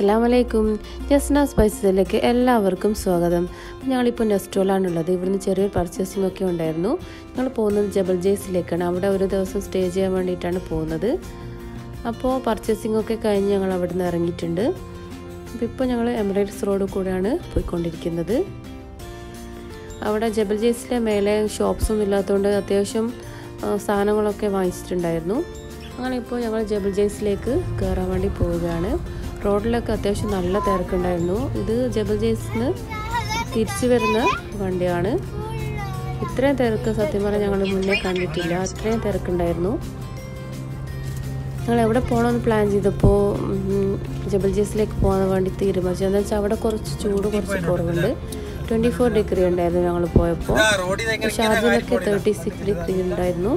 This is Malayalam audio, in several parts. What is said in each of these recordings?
അസ്സലാമലൈക്കും. ജസ്നാസ് സ്പൈസസിലേക്ക് എല്ലാവർക്കും സ്വാഗതം. ഞങ്ങളിപ്പോൾ നെസ്റ്റോലാണുള്ളത്. ഇവിടുന്ന് ചെറിയൊരു പർച്ചേസിംഗ് ഒക്കെ ഉണ്ടായിരുന്നു. ഞങ്ങൾ പോകുന്നത് ജബൽ ജേസിലേക്കാണ്. അവിടെ ഒരു ദിവസം സ്റ്റേ ചെയ്യാൻ വേണ്ടിയിട്ടാണ് പോകുന്നത്. അപ്പോൾ പർച്ചേസിംഗ് ഒക്കെ കഴിഞ്ഞ് ഞങ്ങൾ അവിടെ നിന്ന് ഇറങ്ങിയിട്ടുണ്ട്. അപ്പോൾ ഇപ്പോൾ ഞങ്ങൾ എമിറേറ്റ്സ് റോഡ് കൂടെയാണ് പോയിക്കൊണ്ടിരിക്കുന്നത്. അവിടെ ജബൽ ജേസിലെ മേലെ ഷോപ്സൊന്നും ഇല്ലാത്തതുകൊണ്ട് അത്യാവശ്യം സാധനങ്ങളൊക്കെ വാങ്ങിച്ചിട്ടുണ്ടായിരുന്നു. അങ്ങനെ ഇപ്പോൾ ഞങ്ങൾ ജബൽ ജേസിലേക്ക് കയറാൻ വേണ്ടി പോവുകയാണ്. റോഡിലൊക്കെ അത്യാവശ്യം നല്ല തിരക്കുണ്ടായിരുന്നു. ഇത് ജബൽ ജേസിൽ നിന്ന് തിരിച്ചു വരുന്ന വണ്ടിയാണ്. ഇത്രയും തിരക്ക് സത്യം പറഞ്ഞാൽ ഞങ്ങൾ മുന്നേ കണ്ടിട്ടില്ല. അത്രയും തിരക്കുണ്ടായിരുന്നു. ഞങ്ങൾ എവിടെ പോകണമെന്ന് പ്ലാൻ ചെയ്തപ്പോൾ ജബൽ ജേസിലേക്ക് പോകാൻ വേണ്ടി തീരുമാനിച്ചു. എന്താ വെച്ചാൽ അവിടെ ചൂട് കുറച്ച് കുറവുണ്ട്. 24 ഡിഗ്രി ഉണ്ടായിരുന്നു ഞങ്ങൾ പോയപ്പോൾ. ഷാർജയിലൊക്കെ 36 ഡിഗ്രി ഉണ്ടായിരുന്നു.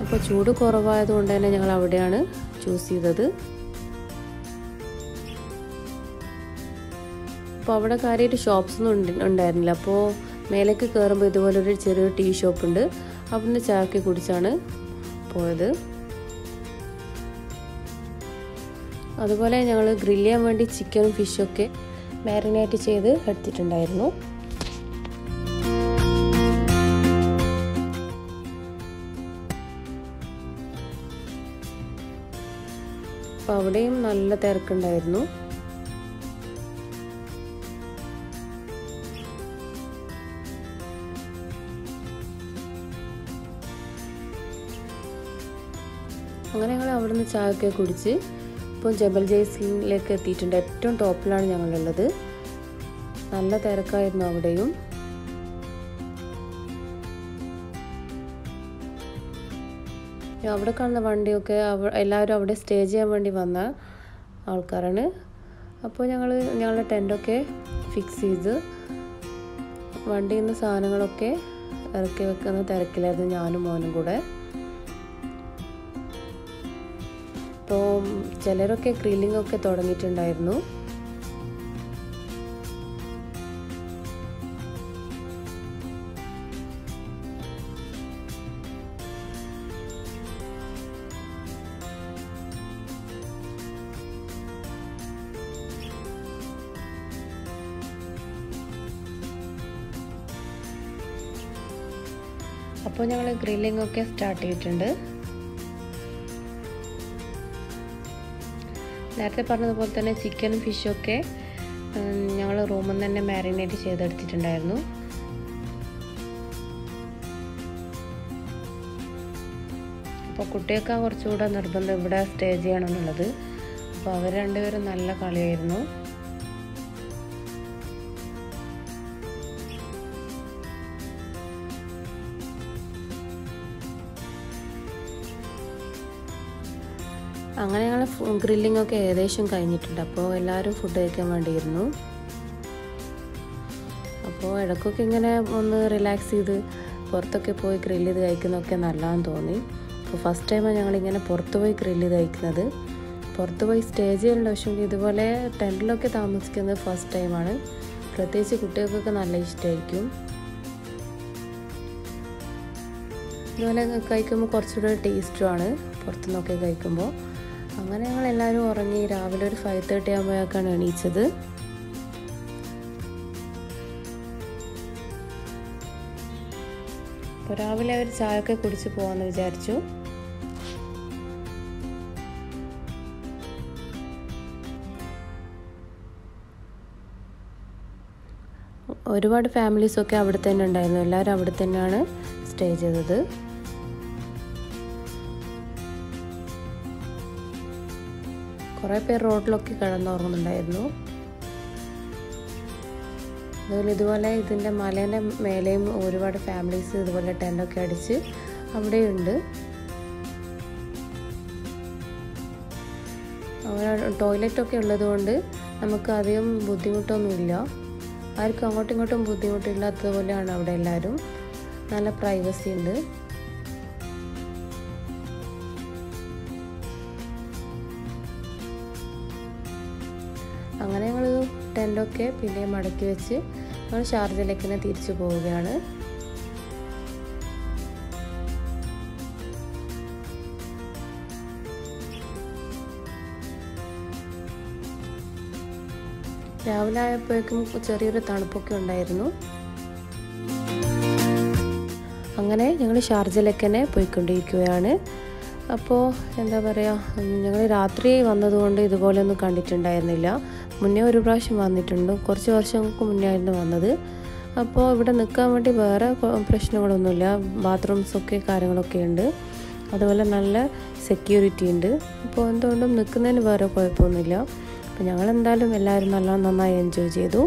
അപ്പോൾ ചൂട് കുറവായതുകൊണ്ട് തന്നെ ഞങ്ങൾ അവിടെയാണ് ചൂസ് ചെയ്തത്. അപ്പോൾ അവിടെ കാര്യമായിട്ട് ഷോപ്സൊന്നും ഉണ്ടായിരുന്നില്ല. അപ്പോൾ മേലേക്ക് കയറുമ്പോൾ ഇതുപോലൊരു ചെറിയൊരു ടീ ഷോപ്പുണ്ട്. അവിടുന്ന് ചായയൊക്കെ കുടിച്ചാണ് പോയത്. അതുപോലെ ഞങ്ങൾ ഗ്രില്ല് ചെയ്യാൻ വേണ്ടി ചിക്കനും ഫിഷൊക്കെ മാരിനേറ്റ് ചെയ്ത് എടുത്തിട്ടുണ്ടായിരുന്നു. അപ്പോൾ അവിടെയും നല്ല തിരക്കുണ്ടായിരുന്നു. അങ്ങനെ ഞങ്ങൾ അവിടെ നിന്ന് ചായയൊക്കെ കുടിച്ച് ഇപ്പോൾ ജബൽ ജേസിലേക്ക് എത്തിയിട്ടുണ്ട്. ഏറ്റവും ടോപ്പിലാണ് ഞങ്ങളുള്ളത്. നല്ല തിരക്കായിരുന്നു അവിടെയും. അവിടെ കാണുന്ന വണ്ടിയൊക്കെ എല്ലാവരും അവിടെ സ്റ്റേ ചെയ്യാൻ വേണ്ടി വന്ന ആൾക്കാരാണ്. അപ്പോൾ ഞങ്ങളുടെ ടെൻ്റൊക്കെ ഫിക്സ് ചെയ്ത് വണ്ടിയിൽ നിന്ന് സാധനങ്ങളൊക്കെ ഇറക്കി വെക്കുന്ന തിരക്കിലായിരുന്നു ഞാനും മോനും കൂടെ. അപ്പോൾ ചിലരൊക്കെ ഗ്രില്ലിംഗ് ഒക്കെ തുടങ്ങിയിട്ടുണ്ടായിരുന്നു. അപ്പോൾ ഞങ്ങൾ ഗ്രില്ലിംഗ് ഒക്കെ സ്റ്റാർട്ട് ചെയ്തിട്ടുണ്ട്. നേരത്തെ പറഞ്ഞതുപോലെ തന്നെ ചിക്കനും ഫിഷൊക്കെ ഞങ്ങൾ റൂമിൽ നിന്ന് തന്നെ മാരിനേറ്റ് ചെയ്തെടുത്തിട്ടുണ്ടായിരുന്നു. അപ്പോൾ കുട്ടികൾക്ക് കുറച്ചുകൂടെ നിർബന്ധം ഇവിടെ സ്റ്റേ ചെയ്യണമെന്നുള്ളത്. അപ്പോൾ അവർ രണ്ടുപേരും നല്ല കളിയായിരുന്നു. അങ്ങനെ ഞങ്ങൾ ഗ്രില്ലിംഗ് ഒക്കെ ഏകദേശം കഴിഞ്ഞിട്ടുണ്ട്. അപ്പോൾ എല്ലാവരും ഫുഡ് കഴിക്കാൻ വേണ്ടിയിരുന്നു. അപ്പോൾ ഇടയ്ക്കൊക്കെ ഇങ്ങനെ ഒന്ന് റിലാക്സ് ചെയ്ത് പുറത്തൊക്കെ പോയി ഗ്രില്ല് ചെയ്ത് കഴിക്കുന്നതൊക്കെ നല്ലതാണെന്ന് തോന്നി. അപ്പോൾ ഫസ്റ്റ് ടൈമാണ് ഞങ്ങളിങ്ങനെ പുറത്ത് പോയി ഗ്രില്ല് ചെയ്ത് കഴിക്കുന്നത്. പുറത്ത് പോയി സ്റ്റേ ചെയ്യലുണ്ട്, പക്ഷേ ഇതുപോലെ ടെൻറ്റിലൊക്കെ താമസിക്കുന്നത് ഫസ്റ്റ് ടൈമാണ്. പ്രത്യേകിച്ച് കുട്ടികൾക്കൊക്കെ നല്ല ഇഷ്ടമായിരിക്കും. ഇതുപോലെ കഴിക്കുമ്പോൾ കുറച്ചുകൂടെ ടേസ്റ്റുമാണ് പുറത്തുനിന്നൊക്കെ കഴിക്കുമ്പോൾ. അങ്ങനെ ഞങ്ങൾ എല്ലാവരും ഉറങ്ങി. രാവിലെ ഒരു 5:30 ആകുമ്പോഴേക്കാണ് എണീച്ചത്. അപ്പോൾ രാവിലെ അവർ ചായയൊക്കെ കുടിച്ച് പോകാമെന്ന് വിചാരിച്ചു. ഒരുപാട് ഫാമിലീസൊക്കെ അവിടെ തന്നെ ഉണ്ടായിരുന്നു. എല്ലാവരും അവിടെ തന്നെയാണ് സ്റ്റേ ചെയ്തത്. കുറേ പേർ റോഡിലൊക്കെ കിടന്നുറങ്ങുന്നുണ്ടായിരുന്നു. അതുപോലെ ഇതുപോലെ ഇതിൻ്റെ മലേൻ്റെ മേലെയും ഒരുപാട് ഫാമിലീസ് ഇതുപോലെ ടെൻ്റൊക്കെ അടിച്ച് അവിടെയുണ്ട്. അവിടെ ടോയ്ലറ്റൊക്കെ ഉള്ളതുകൊണ്ട് നമുക്ക് അധികം ബുദ്ധിമുട്ടൊന്നുമില്ല. ആർക്കും അങ്ങോട്ടും ഇങ്ങോട്ടും ബുദ്ധിമുട്ടില്ലാത്തതുപോലെയാണ് അവിടെ എല്ലാവരും. നല്ല പ്രൈവസി ഉണ്ട്. അങ്ങനെ ഞങ്ങൾ ടെൻ്റൊക്കെ പിന്നെ മടക്കി വെച്ച് ഞങ്ങൾ ഷാർജയിലേക്ക് തന്നെ തിരിച്ചു പോവുകയാണ്. രാവിലെ ആയപ്പോഴേക്കും ചെറിയൊരു തണുപ്പൊക്കെ ഉണ്ടായിരുന്നു. അങ്ങനെ ഞങ്ങൾ ഷാർജയിലേക്ക് തന്നെ പോയിക്കൊണ്ടിരിക്കുകയാണ്. അപ്പോൾ എന്താ പറയുക, ഞങ്ങൾ രാത്രി വന്നതുകൊണ്ട് ഇതുപോലെയൊന്നും കണ്ടിട്ടുണ്ടായിരുന്നില്ല. മുന്നേ ഒരു പ്രാവശ്യം വന്നിട്ടുണ്ട്, കുറച്ച് വർഷങ്ങൾക്ക് മുന്നേ ആയിരുന്നു വന്നത്. അപ്പോൾ ഇവിടെ നിൽക്കാൻ വേണ്ടി വേറെ പ്രശ്നങ്ങളൊന്നുമില്ല, ബാത്റൂംസൊക്കെ കാര്യങ്ങളൊക്കെ ഉണ്ട്, അതുപോലെ നല്ല സെക്യൂരിറ്റി ഉണ്ട്. അപ്പോൾ എന്തുകൊണ്ടും നിൽക്കുന്നതിന് വേറെ കുഴപ്പമൊന്നുമില്ല. അപ്പോൾ ഞങ്ങളെന്തായാലും എല്ലാവരും നന്നായി എൻജോയ് ചെയ്തു.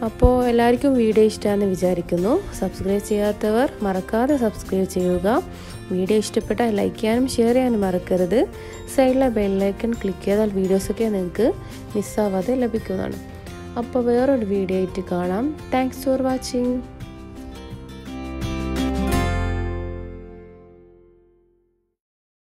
അപ്പോൾ എല്ലാവർക്കും വീഡിയോ ഇഷ്ടമാണെന്ന് വിചാരിക്കുന്നു. സബ്സ്ക്രൈബ് ചെയ്യാത്തവർ മറക്കാതെ സബ്സ്ക്രൈബ് ചെയ്യുക. വീഡിയോ ഇഷ്ടപ്പെട്ടാൽ ലൈക്ക് ചെയ്യാനും ഷെയർ ചെയ്യാനും മറക്കരുത്. സൈഡിലെ ബെല്ലൈക്കൺ ക്ലിക്ക് ചെയ്താൽ വീഡിയോസൊക്കെ നിങ്ങൾക്ക് മിസ്സാവാതെ ലഭിക്കുന്നതാണ്. അപ്പോൾ വേറൊരു വീഡിയോ ആയിട്ട് കാണാം. Thanks for watching.